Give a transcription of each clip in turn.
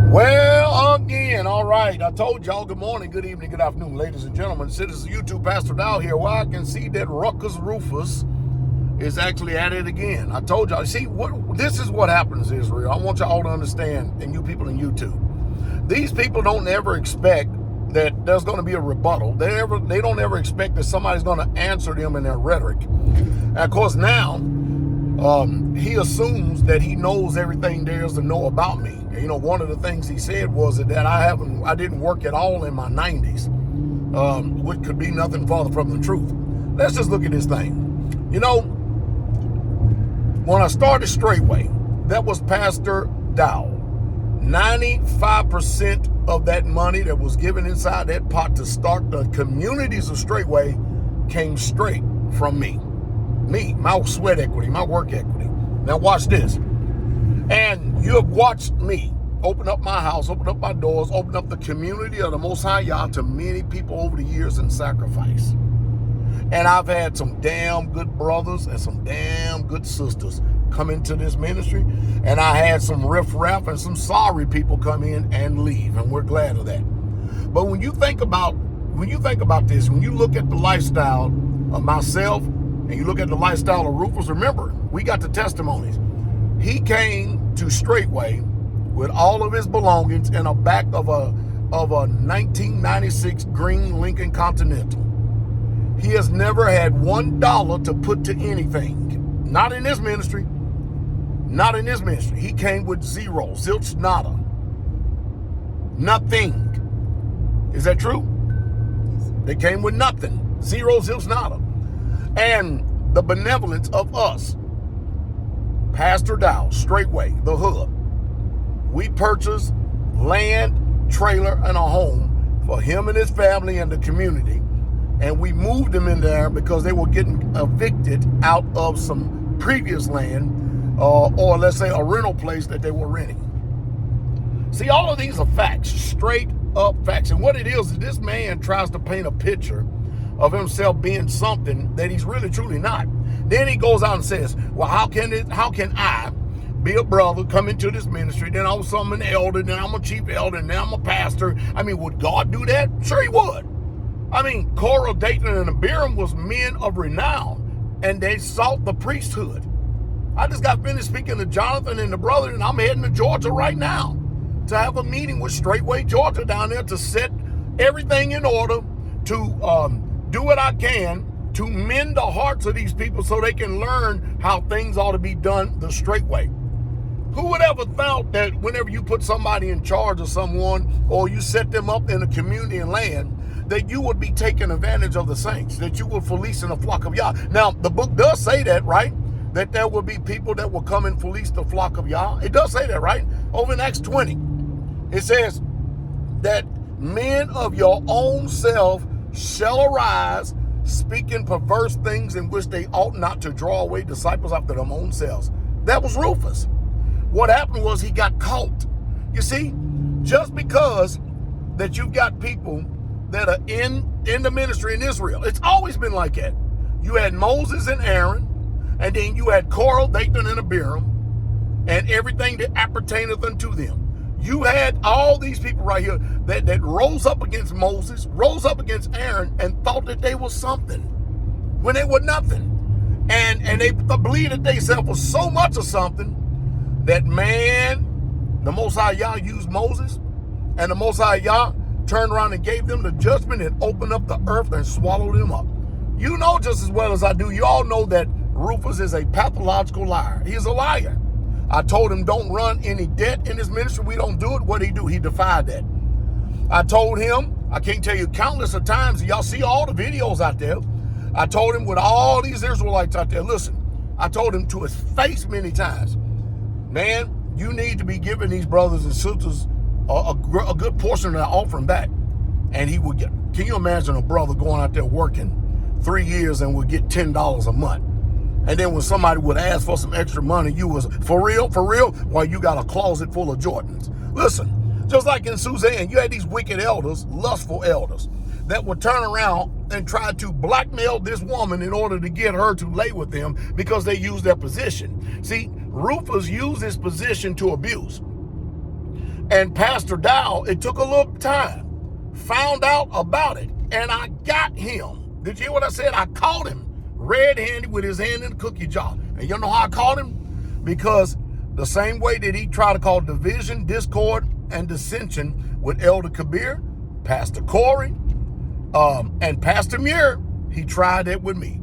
Well, again, all right. I told y'all good morning, good evening, good afternoon, ladies and gentlemen. Citizens of YouTube, pastoral here, where I can see that Ruckus Rufus is actually at it again. I told y'all, see, this is what happens, Israel. I want y'all to understand, and you people in YouTube, these people don't ever expect that there's going to be a rebuttal. They don't ever expect that somebody's going to answer them in their rhetoric. And of course, now, he assumes that he knows everything there is to know about me. You know, one of the things he said was that I didn't work at all in my 90s, which could be nothing farther from the truth. Let's just look at this thing. You know, when I started Straightway, that was Pastor Dow. 95% of that money that was given inside that pot to start the communities of Straightway came straight from me. My sweat equity, my work equity. Now watch this. And you have watched me open up my house, open up my doors, open up the community of the Most High Yah to many people over the years in sacrifice. And I've had some damn good brothers and some damn good sisters come into this ministry. And I had some riffraff and some sorry people come in and leave. And we're glad of that. But when you think about this, when you look at the lifestyle of myself, and you look at the lifestyle of Rufus, remember, we got the testimonies. He came to Straightway with all of his belongings in the back of a 1996 green Lincoln Continental. He has never had $1 to put to anything. Not in this ministry. Not in this ministry. He came with zero, zilch, nada. Nothing. Is that true? They came with nothing. Zero, zilch, nada. And the benevolence of us, Pastor Dow, Straightway, the Hood, we purchased land, trailer, and a home for him and his family and the community. And we moved them in there because they were getting evicted out of some previous land, or let's say a rental place that they were renting. See, all of these are facts, straight up facts. And what it is this man tries to paint a picture of himself being something that he's really truly not. Then he goes out and says, well, how can I be a brother, come into this ministry, then I'm an elder, then I'm a chief elder, and then I'm a pastor? I mean, would God do that? Sure he would. I mean, Coral, Dathan, and Abiram was men of renown, and they sought the priesthood. I just got finished speaking to Jonathan and the brother, and I'm heading to Georgia right now to have a meeting with Straightway Georgia down there to set everything in order to do what I can to mend the hearts of these people so they can learn how things ought to be done the straight way. Who would ever thought that whenever you put somebody in charge of someone or you set them up in a community and land, that you would be taking advantage of the saints, that you would fleece in the flock of Yah? Now, the book does say that, right? That there will be people that will come and fleece the flock of Yah. It does say that, right? Over in Acts 20, it says that men of your own self shall arise, speaking perverse things in which they ought not to draw away disciples after their own selves. That was Rufus. What happened was he got caught. You see, just because that you've got people that are in the ministry in Israel, it's always been like that. You had Moses and Aaron, and then you had Coral, Dathan, and Abiram, and everything that appertaineth unto them. You had all these people right here that rose up against Moses, rose up against Aaron, and thought that they were something when they were nothing. And they believed that they self was so much of something that, man, the Most High Yah used Moses, and the Most High Yah turned around and gave them the judgment and opened up the earth and swallowed them up. You know just as well as I do, you all know that Rufus is a pathological liar. He's a liar. I told him don't run any debt in his ministry. We don't do it. What did he do? He defied that. I told him, I can't tell you countless of times, y'all see all the videos out there. I told him with all these Israelites out there, listen, I told him to his face many times, man, you need to be giving these brothers and sisters a good portion of that offering back. And he would get, can you imagine a brother going out there working 3 years and would get $10 a month? And then when somebody would ask for some extra money, you was, for real? Well, you got a closet full of Jordans. Listen, just like in Suzanne, you had these wicked elders, lustful elders, that would turn around and try to blackmail this woman in order to get her to lay with them because they used their position. See, Rufus used his position to abuse. And Pastor Dow, it took a little time, found out about it, and I got him. Did you hear what I said? I caught him red-handed with his hand in the cookie jar. And you know how I caught him? Because the same way that he tried to cause division, discord, and dissension with Elder Kabir, Pastor Corey, and Pastor Muir, he tried that with me.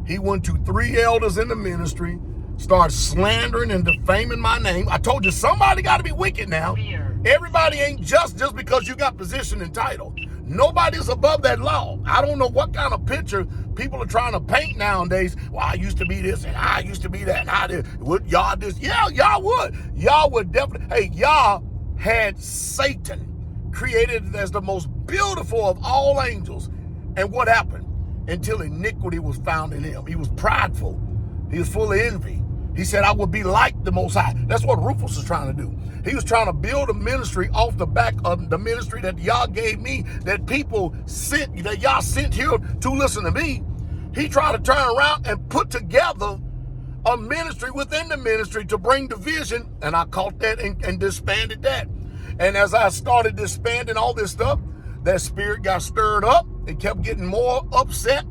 He went to 3 elders in the ministry, started slandering and defaming my name. I told you, somebody got to be wicked now. Everybody ain't just because you got position and title. Nobody's above that law. I don't know what kind of picture people are trying to paint nowadays. Well, I used to be this and I used to be that and I did. Would y'all this? Yeah, y'all would. Y'all would definitely. Hey, y'all had Satan created as the most beautiful of all angels. And what happened? Until iniquity was found in him. He was prideful. He was full of envy. He said, I would be like the Most High. That's what Rufus was trying to do. He was trying to build a ministry off the back of the ministry that y'all gave me, that people sent, that y'all sent here to listen to me. He tried to turn around and put together a ministry within the ministry to bring division, and I caught that and disbanded that. And as I started disbanding all this stuff, that spirit got stirred up. It kept getting more upset,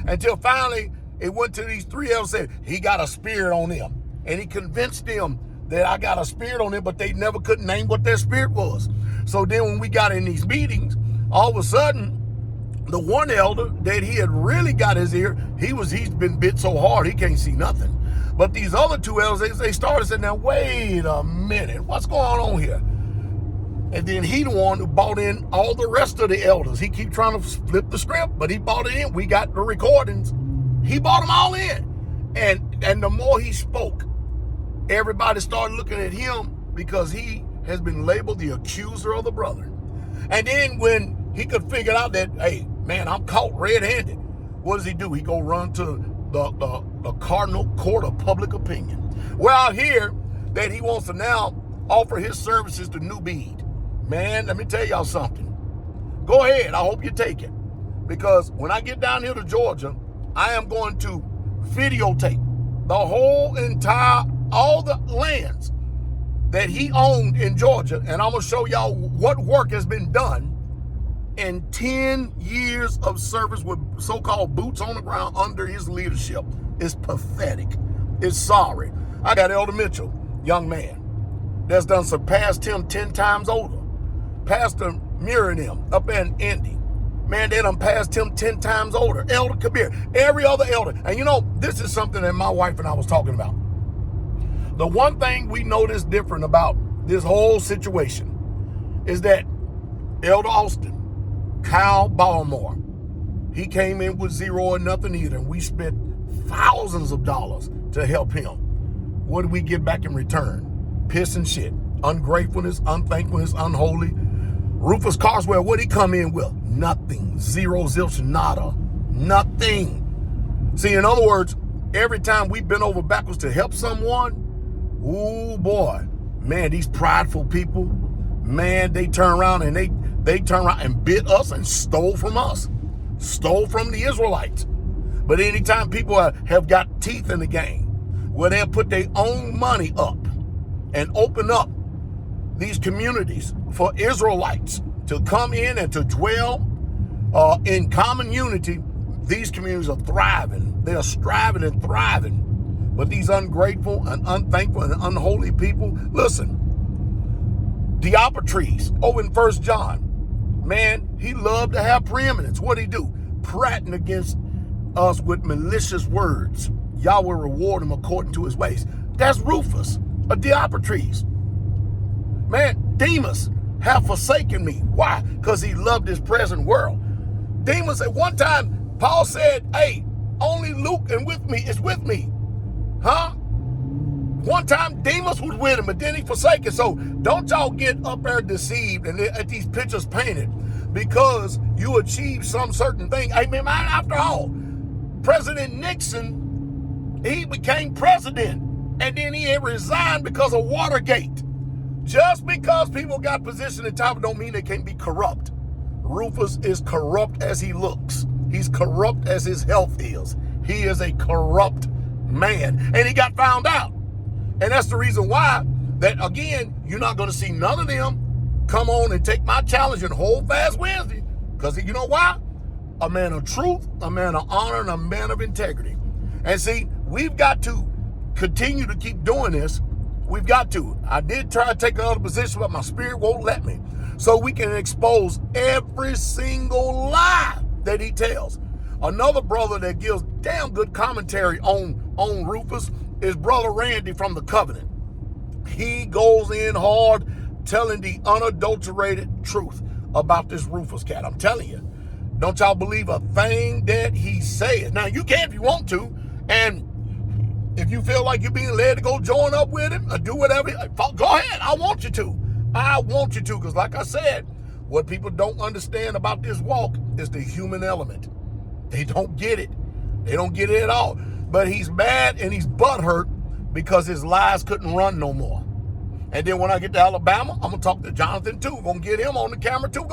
until finally it went to these 3 elders and said, he got a spirit on him. And he convinced them that I got a spirit on him, but they never could name what their spirit was. So then when we got in these meetings, all of a sudden, the one elder that he had really got his ear, he's been bit so hard he can't see nothing. But these other 2 elders, they started saying, now wait a minute, what's going on here? And then he the one who bought in all the rest of the elders. He keep trying to flip the script, but he bought it in. We got the recordings. He bought them all in. And the more he spoke, everybody started looking at him because he has been labeled the accuser of the brethren. And then when he could figure out that, hey, man, I'm caught red-handed, what does he do? He go run to the cardinal court of public opinion. Well, I hear that he wants to now offer his services to New Bead. Man, let me tell y'all something. Go ahead. I hope you take it. Because when I get down here to Georgia, I am going to videotape the whole entire, all the lands that he owned in Georgia. And I'm going to show y'all what work has been done in 10 years of service with so-called boots on the ground under his leadership. It's pathetic. It's sorry. I got Elder Mitchell, young man, that's done surpassed him 10 times older. Pastor Muir and him up in Indy. Man, they done passed him 10 times older. Elder Kabir, every other elder. And you know, this is something that my wife and I was talking about. The one thing we noticed different about this whole situation is that Elder Austin, Kyle Balmore, he came in with zero or nothing either, and we spent thousands of dollars to help him. What did we get back in return? Piss and shit. Ungratefulness, unthankfulness, unholy. Rufus Carswell, what did he come in with? Nothing. Zero, zilch, nada. Nothing. See, in other words, every time we bent over backwards to help someone, ooh boy, man, these prideful people, man, they turn around and they turn around and bit us and stole from us. Stole from the Israelites. But anytime people have got teeth in the game, where they'll put their own money up and open up these communities for Israelites to come in and to dwell in common unity, these communities are thriving. They are striving and thriving. But these ungrateful and unthankful and unholy people, listen, Diopetres over in 1 John, man, he loved to have preeminence. What'd he do? Prating against us with malicious words. Y'all will reward him according to his ways. That's Rufus, a Diopetres. Man, Demas have forsaken me. Why? Because he loved his present world. Demas, at one time, Paul said, hey, only Luke and with me is with me. Huh? One time Demas was with him, but then he forsaken. So don't y'all get up there deceived and at these pictures painted because you achieved some certain thing. I mean, after all, President Nixon, he became president and then he had resigned because of Watergate. Just because people got position and title don't mean they can't be corrupt. Rufus is corrupt as he looks. He's corrupt as his health is. He is a corrupt man. And he got found out. And that's the reason why that, again, you're not going to see none of them come on and take my challenge and hold fast Wednesday. Because you know why? A man of truth, a man of honor, and a man of integrity. And see, we've got to continue to keep doing this. We've got to. I did try to take another position, but my spirit won't let me. So we can expose every single lie that he tells. Another brother that gives damn good commentary on Rufus is Brother Randy from the Covenant. He goes in hard telling the unadulterated truth about this Rufus cat. I'm telling you, don't y'all believe a thing that he says. Now, you can if you want to, and if you feel like you're being led to go join up with him or do whatever, go ahead. I want you to. I want you to, because like I said, what people don't understand about this walk is the human element. They don't get it. They don't get it at all. But he's mad and he's butthurt because his lies couldn't run no more. And then when I get to Alabama, I'm going to talk to Jonathan too. We're going to get him on the camera too.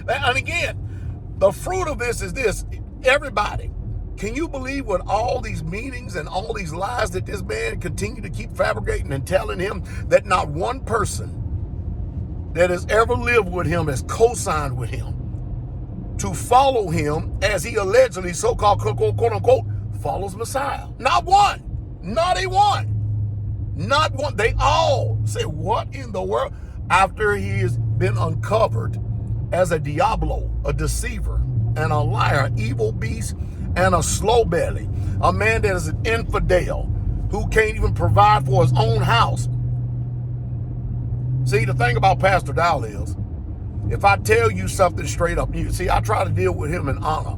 And again, the fruit of this is this. Everybody, can you believe what all these meetings and all these lies that this man continue to keep fabricating and telling him that not one person that has ever lived with him has co-signed with him to follow him as he allegedly, so-called, quote unquote, follows Messiah? Not one. Not a one. Not one. They all say, what in the world? After he has been uncovered as a Diablo, a deceiver, and a liar, an evil beast, and a slow belly, a man that is an infidel who can't even provide for his own house. See, the thing about Pastor Dow is, if I tell you something straight up, you see, I try to deal with him in honor.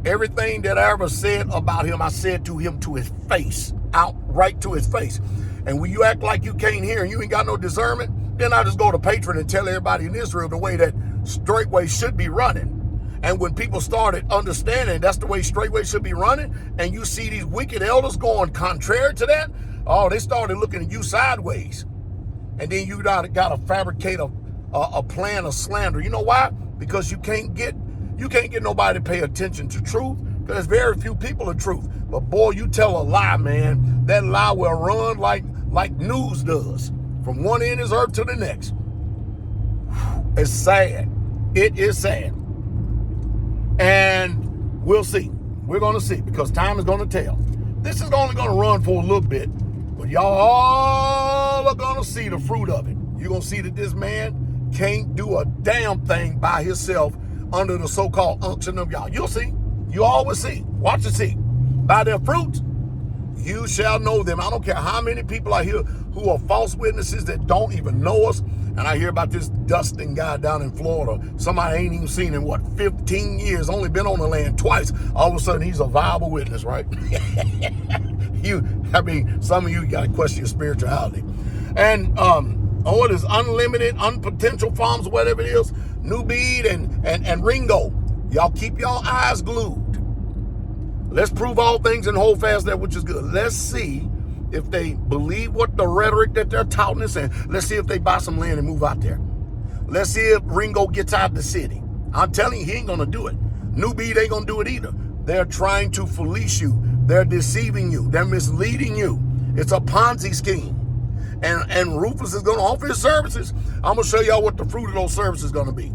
Everything that I ever said about him, I said to him to his face, outright to his face. And when you act like you can't hear and you ain't got no discernment, then I just go to Patreon and tell everybody in Israel the way that Straightway should be running. And when people started understanding that's the way Straightway should be running, and you see these wicked elders going contrary to that, oh, they started looking at you sideways. And then you got to fabricate a plan of slander. You know why? Because you can't get nobody to pay attention to truth, because there's very few people of truth. But boy, you tell a lie, man, that lie will run like news does from one end of earth to the next. It's sad. It is sad. And we'll see. We're going to see, because time is going to tell. This is only going to run for a little bit, but y'all all are going to see the fruit of it. You're going to see that this man can't do a damn thing by himself under the so-called unction of y'all. You'll see. You always see. Watch and see. By their fruits, you shall know them. I don't care how many people I hear who are false witnesses that don't even know us. And I hear about this Dustin guy down in Florida. Somebody I ain't even seen in, 15 years, only been on the land twice. All of a sudden, he's a viable witness, right? Some of you got to question your spirituality. And, it is unlimited, unpotential farms, whatever it is, New Bead and Ringo. Y'all keep y'all eyes glued. Let's prove all things and hold fast that which is good. Let's see if they believe what the rhetoric that they're touting is saying. Let's see if they buy some land and move out there. Let's see if Ringo gets out of the city. I'm telling you, he ain't going to do it. New Bead ain't going to do it either. They're trying to fleece you. They're deceiving you. They're misleading you. It's a Ponzi scheme. And Rufus is going to offer his services. I'm going to show y'all what the fruit of those services is going to be.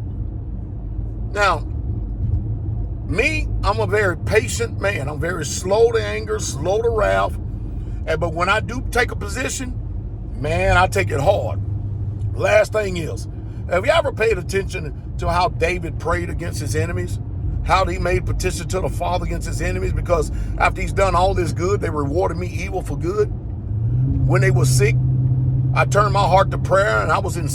Now, me, I'm a very patient man. I'm very slow to anger, slow to wrath. But when I do take a position, man, I take it hard. Last thing is, have you ever paid attention to how David prayed against his enemies? How he made petition to the Father against his enemies, because after he's done all this good, they rewarded me evil for good. When they were sick, I turned my heart to prayer, and I was in